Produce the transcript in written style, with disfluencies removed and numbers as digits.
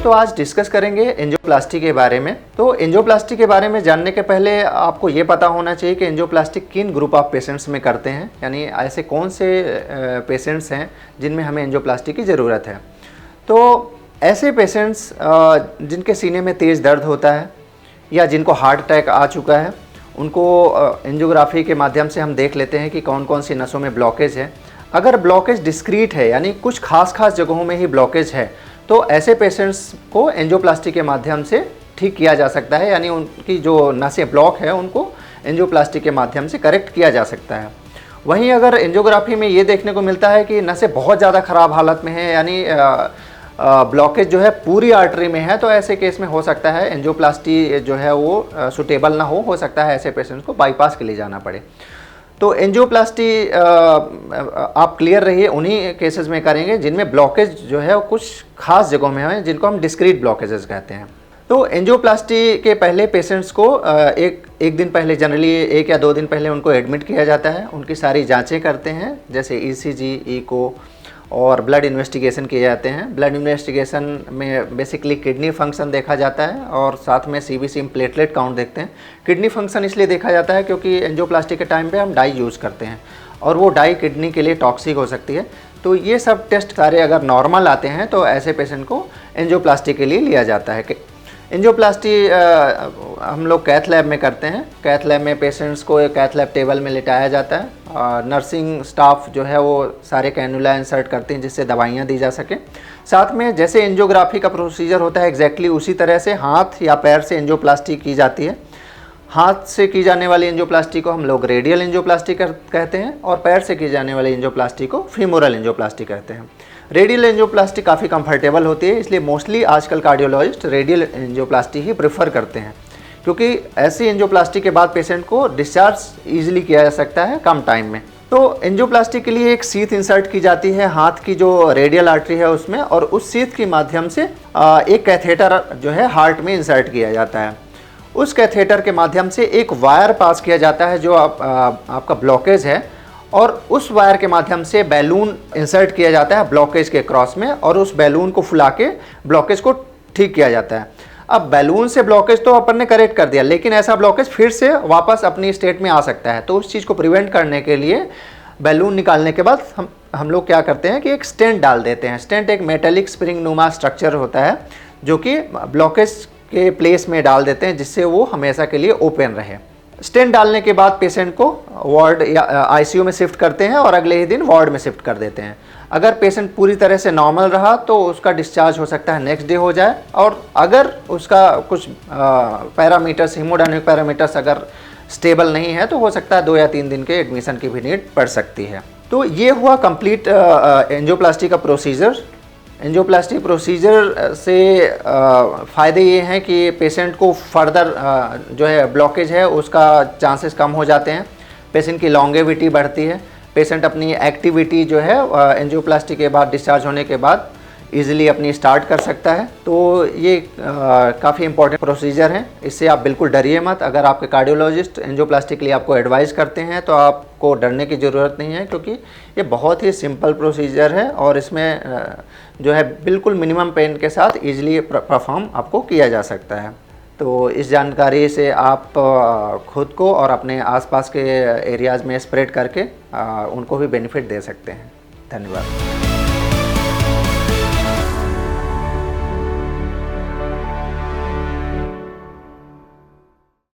दोस्तों आज डिस्कस करेंगे एंजियोप्लास्टी के बारे में। तो एंजियोप्लास्टी के बारे में जानने के पहले आपको ये पता होना चाहिए कि एंजियोप्लास्टी किन ग्रुप ऑफ पेशेंट्स में करते हैं, यानी ऐसे कौन से पेशेंट्स हैं जिनमें हमें एंजियोप्लास्टी की ज़रूरत है। तो ऐसे पेशेंट्स जिनके सीने में तेज़ दर्द होता है या जिनको हार्ट अटैक आ चुका है, उनको एंजियोग्राफी के माध्यम से हम देख लेते हैं कि कौन कौन सी नसों में ब्लॉकेज है। अगर ब्लॉकेज डिस्क्रीट है यानी कुछ खास जगहों में ही ब्लॉकेज है, तो ऐसे पेशेंट्स को एंजियोप्लास्टी के माध्यम से ठीक किया जा सकता है, यानी उनकी जो नसें ब्लॉक है उनको एंजियोप्लास्टी के माध्यम से करेक्ट किया जा सकता है। वहीं अगर एंजियोग्राफी में ये देखने को मिलता है कि नसें बहुत ज़्यादा ख़राब हालत में है, यानी ब्लॉकेज जो है पूरी आर्टरी में है, तो ऐसे केस में हो सकता है एंजियोप्लास्टी जो है वो सूटेबल ना हो सकता है ऐसे पेशेंट्स को बाईपास के लिए जाना पड़े। तो एंजियोप्लास्टी आप क्लियर रहिए उन्हीं केसेस में करेंगे जिनमें ब्लॉकेज जो है वो कुछ खास जगहों में है, जिनको हम डिस्क्रीट ब्लॉकेजेस कहते हैं। तो एंजियोप्लास्टी के पहले पेशेंट्स को एक दिन पहले, जनरली 1 या 2 दिन पहले उनको एडमिट किया जाता है। उनकी सारी जांचें करते हैं, जैसे ईसीजी, इको और ब्लड इन्वेस्टिगेशन किए जाते हैं। ब्लड इन्वेस्टिगेशन में बेसिकली किडनी फंक्शन देखा जाता है और साथ में सीबीसी प्लेटलेट काउंट देखते हैं। किडनी फंक्शन इसलिए देखा जाता है क्योंकि एंजियोप्लास्टी के टाइम पे हम डाई यूज़ करते हैं और वो डाई किडनी के लिए टॉक्सिक हो सकती है। तो ये सब टेस्ट सारे अगर नॉर्मल आते हैं तो ऐसे पेशेंट को एंजियोप्लास्टी के लिए लिया जाता है। एंजियोप्लास्टी हम लोग कैथ लैब में करते हैं। कैथ लैब में पेशेंट्स को एक कैथ लैब टेबल में लिटाया जाता है। नर्सिंग स्टाफ जो है वो सारे कैनुला इंसर्ट करते हैं जिससे दवाइयाँ दी जा सकें। साथ में जैसे एंजियोग्राफी का प्रोसीजर होता है एग्जैक्टली उसी तरह से हाथ या पैर से एंजियोप्लास्टी की जाती है। हाथ से की जाने वाली एंजियोप्लास्टी को हम लोग रेडियल एंजियोप्लास्टी कहते हैं और पैर से की जाने वाली एंजियोप्लास्टी को फीमोरल एंजियोप्लास्टी कहते हैं। रेडियल एंजियोप्लास्टी काफ़ी कंफर्टेबल होती है, इसलिए मोस्टली आजकल कार्डियोलॉजिस्ट रेडियल एंजियोप्लास्टी ही प्रेफर करते हैं, क्योंकि ऐसी एंजियोप्लास्टी के बाद पेशेंट को डिस्चार्ज ईजिली किया जा सकता है कम टाइम में। तो एंजियोप्लास्टी के लिए एक सीथ इंसर्ट की जाती है हाथ की जो रेडियल आर्टरी है उसमें, और उस सीथ के माध्यम से एक कैथेटर जो है हार्ट में इंसर्ट किया जाता है। उस कैथेटर के माध्यम से एक वायर पास किया जाता है जो आपका ब्लॉकेज है, और उस वायर के माध्यम से बैलून इंसर्ट किया जाता है ब्लॉकेज के क्रॉस में, और उस बैलून को फुला के ब्लॉकेज को ठीक किया जाता है। अब बैलून से ब्लॉकेज तो अपन ने करेक्ट कर दिया, लेकिन ऐसा ब्लॉकेज फिर से वापस अपनी स्टेट में आ सकता है। तो उस चीज़ को प्रिवेंट करने के लिए बैलून निकालने के बाद हम लोग क्या करते हैं कि एक स्टेंट डाल देते हैं। स्टेंट एक मेटेलिक स्प्रिंग नुमा स्ट्रक्चर होता है जो कि ब्लॉकेज के प्लेस में डाल देते हैं, जिससे वो हमेशा के लिए ओपन रहे। स्टेंट डालने के बाद पेशेंट को वार्ड या आईसीयू में शिफ्ट करते हैं और अगले ही दिन वार्ड में शिफ्ट कर देते हैं। अगर पेशेंट पूरी तरह से नॉर्मल रहा तो उसका डिस्चार्ज हो सकता है नेक्स्ट डे हो जाए, और अगर उसका कुछ पैरामीटर्स, हीमोडायनामिक पैरामीटर्स अगर स्टेबल नहीं है तो हो सकता है 2 या 3 दिन के एडमिशन की भी नीड पड़ सकती है। तो ये हुआ कंप्लीट एंजियोप्लास्टी का प्रोसीजर। एंजियोप्लास्टी प्रोसीजर से फ़ायदे ये हैं कि पेशेंट को फर्दर जो है ब्लॉकेज है उसका चांसेस कम हो जाते हैं, पेशेंट की लॉन्गेविटी बढ़ती है, पेशेंट अपनी एक्टिविटी जो है एंजियोप्लास्टी के बाद डिस्चार्ज होने के बाद इजीली अपनी स्टार्ट कर सकता है। तो ये काफ़ी इंपॉर्टेंट प्रोसीजर है, इससे आप बिल्कुल डरिए मत। अगर आपके कार्डियोलॉजिस्ट एंजियोप्लास्टी के लिए आपको एडवाइस करते हैं तो आपको डरने की ज़रूरत नहीं है, क्योंकि ये बहुत ही सिंपल प्रोसीजर है और इसमें जो है बिल्कुल मिनिमम पेन के साथ ईजिली परफॉर्म आपको किया जा सकता है। तो इस जानकारी से आप खुद को और अपने आसपास के एरियाज़ में स्प्रेड करके उनको भी बेनिफिट दे सकते हैं। धन्यवाद।